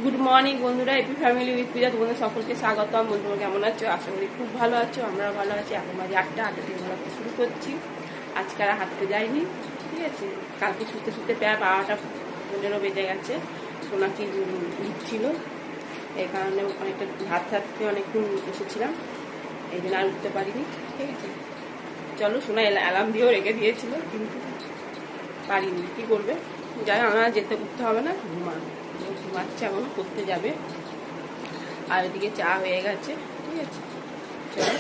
Good morning বন্ধুরা, AP family with পূজা তোমাদের সকলকে স্বাগতম। বন্ধুরা কেমন আছো? আশা করি খুব ভালো আছো, আমরা ভালো আছি। এখন বাজে 8টা থেকে আমরা শুরু করছি। আজকে আর হাঁটতে যাইনি, ঠিক আছে। কালকে শুতে শুতে প্রায় 12টা 15 বেজে গেছে। সোনাকি ঈদ ছিল, এই কারণে অনেকটা ভাত থাকতে অনেকক্ষণ এসেছিলাম, এই জন্য আর উঠতে পারিনি, ঠিক আছে। চলো, সোনা অ্যালার্ম দিয়েও রেখে দিয়েছিল কিন্তু পারিনি, কী করবে। যাই আমরা যেতে উঠতে হবে না, ঘুমাচ্ছে, এখন করতে যাবে। আর ওদিকে চা হয়ে গেছে, ঠিক আছে। চলো,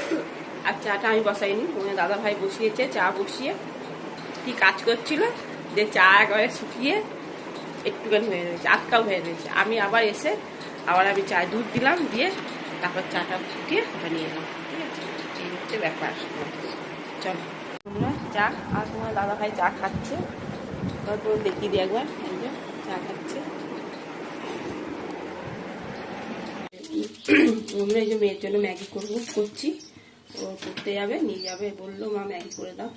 আর চাটা আমি বসাইনি, দাদা ভাই বসিয়েছে। চা বসিয়ে কি কাজ করছিল, যে চা একবারে শুকিয়ে একটুখানি হয়ে রয়েছে, আটকাও হয়ে রয়েছে। আমি আবার এসে আমি চা দুধ দিলাম, দিয়ে তারপর চাটা ফুটিয়ে ওটা নিয়ে এলাম, ঠিক আছে। এই হচ্ছে ব্যাপার। চলো তোমরা চা, আর তোমার দাদা ভাই চা খাচ্ছে, তো দেখিয়ে দিই একবার। এই যে চা খাচ্ছে। আমরা এই যে মেয়ের জন্য ম্যাগি করছি। ও করতে যাবে, নিয়ে যাবে, বললো মা ম্যাগি করে দাও।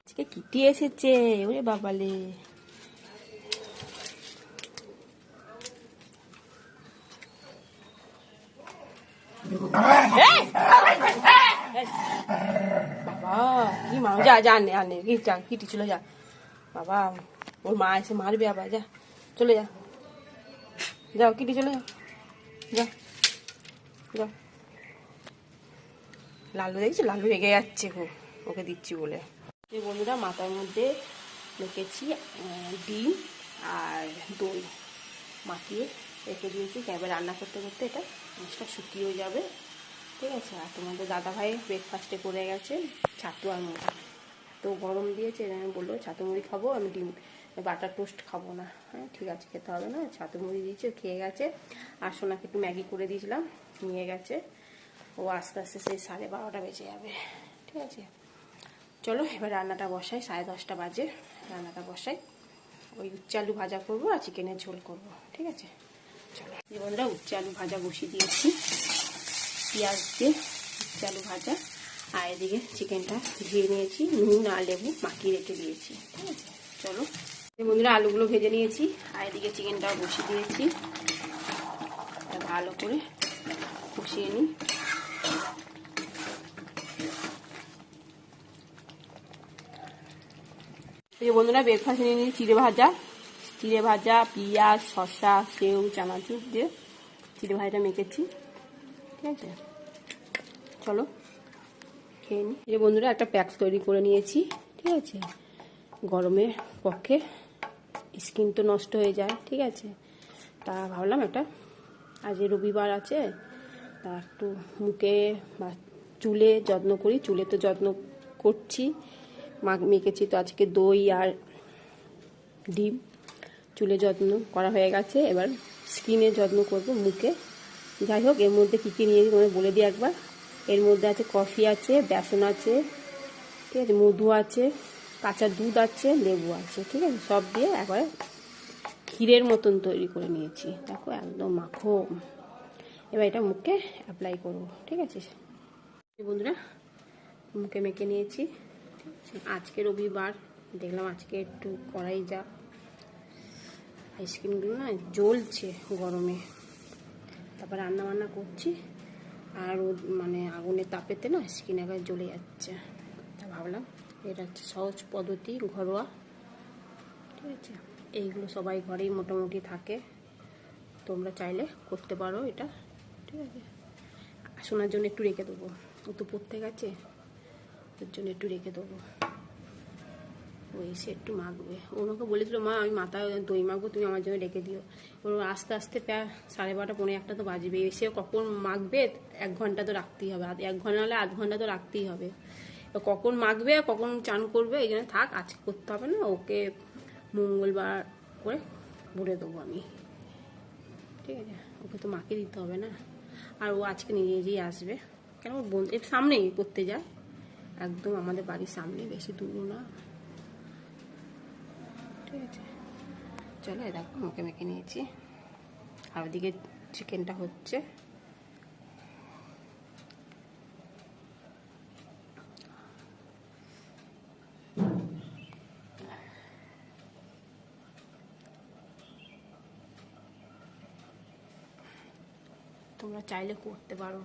আজকে কিটি এসেছে, ওরে বাবালে। বাবা কি মা, যা যা আনে কিটি চলে যা। বাবা ওর মা এসে মারবে আবার, যা চলে যা, যাও কিটি চলে যাও, যা যাও। লালু দেখছি, লালু রেগে যাচ্ছে, ওকে দিচ্ছি বলে। এই বন্ধুরা মাথার মধ্যে মেখেছি ডিম আর দই মাখিয়ে রেখে দিয়েছি। এবার রান্না করতে করতে এটা মাছটা শুকিয়েও যাবে, ঠিক আছে। আর তোমাদের দাদাভাই ব্রেকফাস্টে করে গেছে ছাতু আর মুড়ি, তো গরম দিয়েছে, বললো ছাতু মুড়ি খাবো, আমি ডিম বাটার টোস্ট খাবো না। হ্যাঁ ঠিক আছে, খেতে হবে না, ছাতু মুড়ি দিয়েছে, খেয়ে গেছে। আর সোনাকে একটু ম্যাগি করে দিয়েছিলাম, নিয়ে গেছে। ও আস্তে আস্তে সেই 12:30 বেজে যাবে, ঠিক আছে। চলো এবার রান্নাটা বসাই, 10:30 বাজে, রান্নাটা বসাই। ওই উচ্ছে আলু ভাজা করবো আর চিকেনের ঝোল করবো, ঠিক আছে। চলো এই বন্ধুরা, উচ্ছে আলু ভাজা বসিয়ে দিয়েছি, পেঁয়াজ দিয়ে উচ্ছে আলু ভাজা। আর এদিকে চিকেনটা ধুয়ে নিয়েছি, নুন আর লেবু মাখিয়ে রেখে দিয়েছি, ঠিক আছে। চলো এই বন্ধুরা, আলুগুলো ভেজে নিয়েছি, আর এদিকে চিকেনটাও বসিয়ে দিয়েছি। ভালো করে কষিয়ে নিই। এই বন্ধুরা, ব্রেকফাস্ট নিয়ে নিই চিড়ে ভাজা, পেঁয়াজ, শসা, সেউ, চানাচুর দিয়ে চিড়ে ভাজাটা মেখেছি, ঠিক আছে। চলো খেয়ে নিই। এই বন্ধুরা, একটা প্যাক তৈরি করে নিয়েছি, ঠিক আছে। গরমের পক্ষে স্কিন তো নষ্ট হয়ে যায়, ঠিক আছে। তা ভাবলাম একটা, আজ রবিবার আছে, তা একটু মুখে বা চুলে যত্ন করি। চুলে তো যত্ন করছি, মেখেছি তো আজকে দই আর ডিম। চুলে যত্ন করা হয়ে গেছে, এবার স্কিনের যত্ন করব, মুখে। যাই হোক, এর মধ্যে কী কী নিয়েছি তোমাদের বলে দিই একবার। এর মধ্যে আছে কফি আছে, বেসন আছে, ঠিক আছে, মধু আছে, কাঁচা দুধ আছে, লেবু আছে, ঠিক আছে। সব দিয়ে একবারে ক্ষীরের মতন তৈরি করে নিয়েছি, দেখো একদম মাখো। এবার এটা মুখে অ্যাপ্লাই করবো, ঠিক আছে। বন্ধুরা, মুখে মেখে নিয়েছি, ঠিক আছে। আজকে রবিবার, দেখলাম আজকে একটু করাই যাক। আইসক্রিমগুলো না জ্বলছে গরমে, তারপর রান্না বান্না করছি, আর মানে আগুনের তাপেতে না স্কিন একবার জ্বলে যাচ্ছে। তা ভাবলাম এটা হচ্ছে সহজ পদ্ধতি, ঘরোয়া, ঠিক আছে। এইগুলো সবাই ঘরেই মোটামুটি থাকে, তোমরা চাইলে করতে পারো এটা, ঠিক আছে। শোনার জন্য একটু রেখে দেবো, ও তো পড়তে গেছে, ওর জন্য একটু রেখে দেবো। ও এসে একটু মাখবে, ওনাকে বলেছিল মা আমি মাথায় দই মাখবো, তুমি আমার জন্য রেখে দিও। ওর আস্তে আস্তে প্রায় 12:30 পৌনে 1টা তো বাজবে, এসে কখন মাখবে, 1 ঘন্টা তো রাখতেই হবে, 1 ঘন্টা হলে 1/2 ঘন্টা তো রাখতেই হবে। কখন মাখবে, কখন চান করবে, এই জন্য থাক, আজকে করতে হবে না, ওকে মঙ্গলবার করে ভরে দেবো আমি, ঠিক আছে। ওকে তো মাকে দিতে হবে না। আর ও আজকে নিজেই আসবে, কেন ওর বোন এর সামনেই পড়তে যায়, একদম আমাদের বাড়ির সামনে, বেশি দূরও না, ঠিক আছে। চলো দেখো মুখে মেখে নিয়েছি, আর ওদিকে চিকেনটা হচ্ছে। তোমরা চাইলে করতে পারো,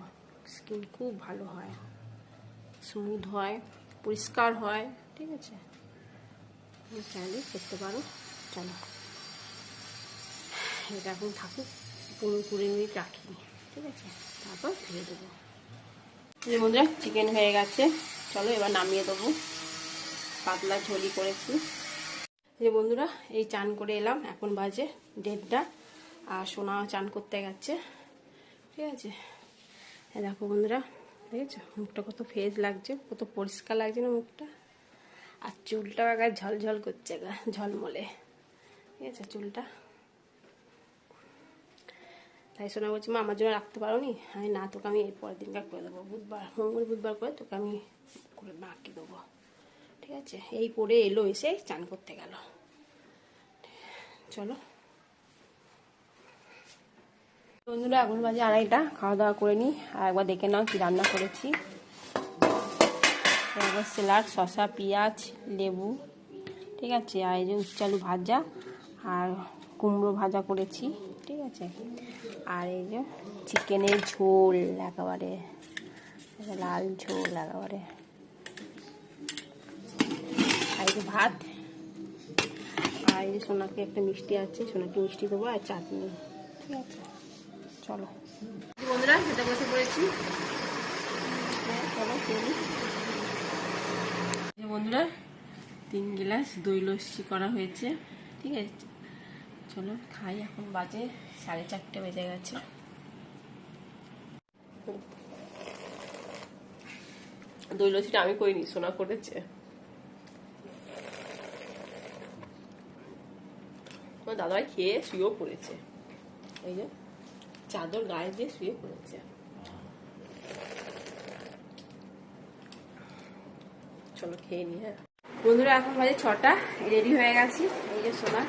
স্কিন খুব ভালো হয়, স্মুথ হয়, পরিষ্কার হয়, ঠিক আছে, তুমি চাইলে করতে পারো। চলো এটা এখন থাকুক, 15-20 মিনিট রাখি, ঠিক আছে, তারপর ধুয়ে দেবো। এই বন্ধুরা চিকেন হয়ে গেছে, চলো এবার নামিয়ে দেবো। পাতলা ঝোলই করেছি। এই বন্ধুরা এই চান করে এলাম, এখন বাজে 1:30, আর সোনা চান করতে গেছে, ঠিক আছে। দেখো বন্ধুরা, দেখেছো মুখটা কত ফ্রেশ লাগছে, কত পরিষ্কার লাগছে না মুখটা, আর চুলটা গায়ে ঝলঝল করছে, ঝলমলে, ঠিক আছে চুলটা। তাই সোনা বলছি, মা আমার জন্য রাখতে পারো নি? আমি না, তোকে আমি এর পরের দিনকার করে দেবো, মঙ্গল বুধবার করে তোকে আমি করে বাঁকি দেবো, ঠিক আছে। এই পরে এলো, এসে চান করতে গেল। চলো বন্ধুরা এখন বাজে 2:30, খাওয়া দাওয়া করে নিই, আর একবার দেখে নাও কি রান্না করেছি। একবার স্যালাড, শসা, পেঁয়াজ, লেবু, ঠিক আছে, আর এই যে উচ্ছে আলু ভাজা আর কুমড়ো ভাজা করেছি, ঠিক আছে, আর এই যে চিকেনের ঝোল, একেবারে লাল ঝোল একেবারে, আর এই যে ভাত, আর এই যে সোনাকে একটা মিষ্টি আছে, সোনাকে মিষ্টি দেবো, আর চাটনি, ঠিক আছে। চলো বন্ধুরা খেতে বসে পড়েছি, চলো বন্ধুরা 3 গ্লাস দই লস্যি করা হয়েছে, ঠিক আছে, চলো খাই। এখন বাজে 4:30 বেজে গেছে। দই লস্যিটা আমি করিনি, সোনা করেছে। আমার দাদাভাই খেয়ে শুয়েও পড়েছে, এই যে চাদর গায়ে দিয়ে শুয়ে পড়েছে। চলো খেয়ে নি। হ্যাঁ বন্ধুরা এখন বাজে 6টা, রেডি হয়ে গেছি, এই যে সোনা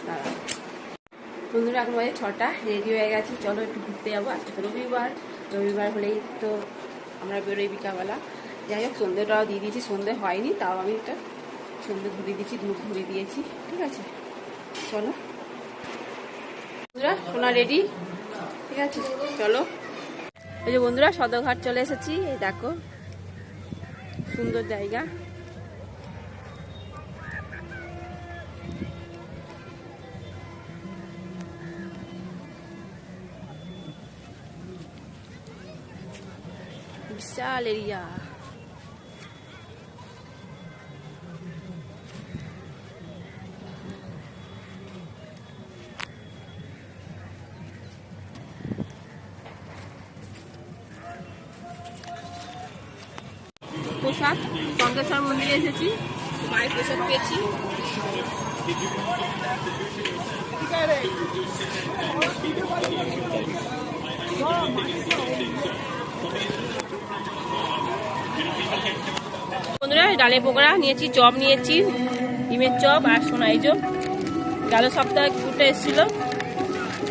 দাঁড়া। বন্ধুরা এখন বাজে 6টা, রেডি হয়ে গেছি, চলো একটু ঘুরতে যাবো। আজকে তো রবিবার হলেই তো আমরা বেরোই বিকালবেলা। যাই হোক সন্ধ্যেটাও দিয়ে দিয়েছি, সন্ধ্যে হয়নি তাও আমি একটা সন্ধ্যে ঘুরিয়ে দিয়েছি, ধূপ ঘুরিয়ে দিয়েছি, ঠিক আছে। চলো বন্ধুরা সোনা রেডি, ঠিক আছে, চলো। এই যে বন্ধুরা সদরঘাট চলে এসেছি, এই দেখো সুন্দর জায়গা। বিশাল এরিয়া। প্রসাদ কঙ্কেশ্বর মন্দিরে এসেছি, মায়ের প্রসাদ পেয়েছি। বন্ধুরা ডালের পকোড়া নিয়েছি, চপ নিয়েছি, ডিমের চপ, আর সোনা এই যে গেল সপ্তাহে ঘুরতে এসেছিল,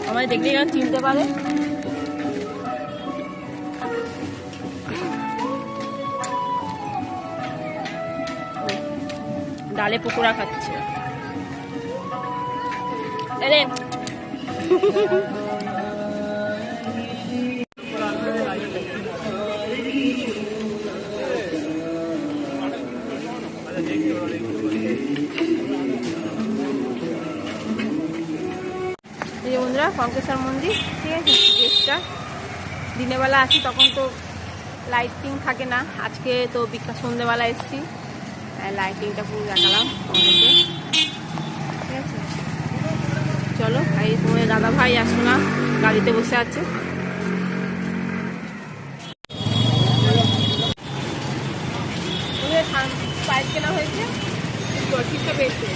আমায় দেখলে যেন চিনতে পারে। ডালে পকোড়া খাচ্ছে। এই বন্ধুরা কঙ্কেশ্বর মন্দির, ঠিক আছে, গেটটা দিনের বেলা আসি তখন তো লাইটিং থাকে না, আজকে তো বিকাল সন্ধ্যেবেলা এসেছি, লাইটিংটা পুরো দেখালাম আমাদেরকে, ঠিক আছে। চলো এই তোমাদের দাদা ভাই আসো না, গাড়িতে বসে আছে। পাইপ কেনা হয়েছে, ঠিকটা পেয়েছে।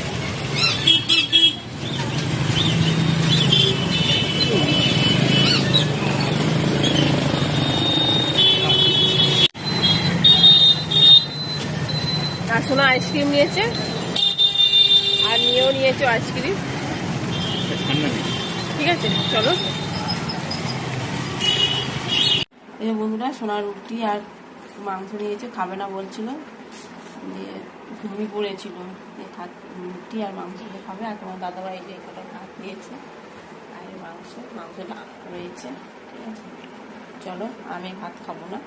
আর সোনা আইসক্রিম নিয়েছে, আর নিয়েও নিয়েছো আইসক্রিম, ঠিক আছে। চলো এই বন্ধুরা সোনা রুটি আর মাংস নিয়েছে, খাবে না বলছিল, দিয়ে ঘুমি পড়েছিল, রুটি আর মাংস খাবে। আর তোমার দাদাভাই যে কটা ভাত দিয়েছে, আর মাংসটা রয়েছে, ঠিক আছে। চলো আমি ভাত খাবো না।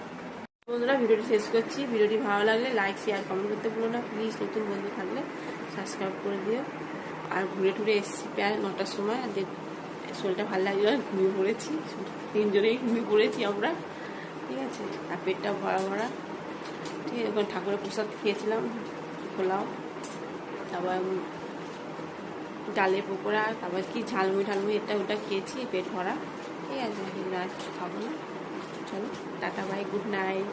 বন্ধুরা ভিডিওটি শেষ করছি। ভিডিওটি ভালো লাগলে লাইক শেয়ার কমেন্ট করতে ভুলো না প্লিজ। নতুন বন্ধু থাকলে সাবস্ক্রাইব করে দিও। আর ঘুরে টুরে এসেছি প্রায় 9টার সময়। আর শরীরটা ভালো লাগলো, ঘুমিয়ে পড়েছি, 3জনেই ঘুমিয়ে পড়েছি আমরা, ঠিক আছে। আর পেটটা ভরা ভরা, ঠিক আছে। এখন ঠাকুরের প্রসাদ খেয়েছিলাম, পোলাও, তারপর ডালের পকোড়া, তারপর কি ঝালমুড়ি ঠালমুড়ি এটা ওটা খেয়েছি, পেট ভরা, ঠিক আছে। আর কিছু খাবো না। চলো টাটা বাই, গুড নাইট।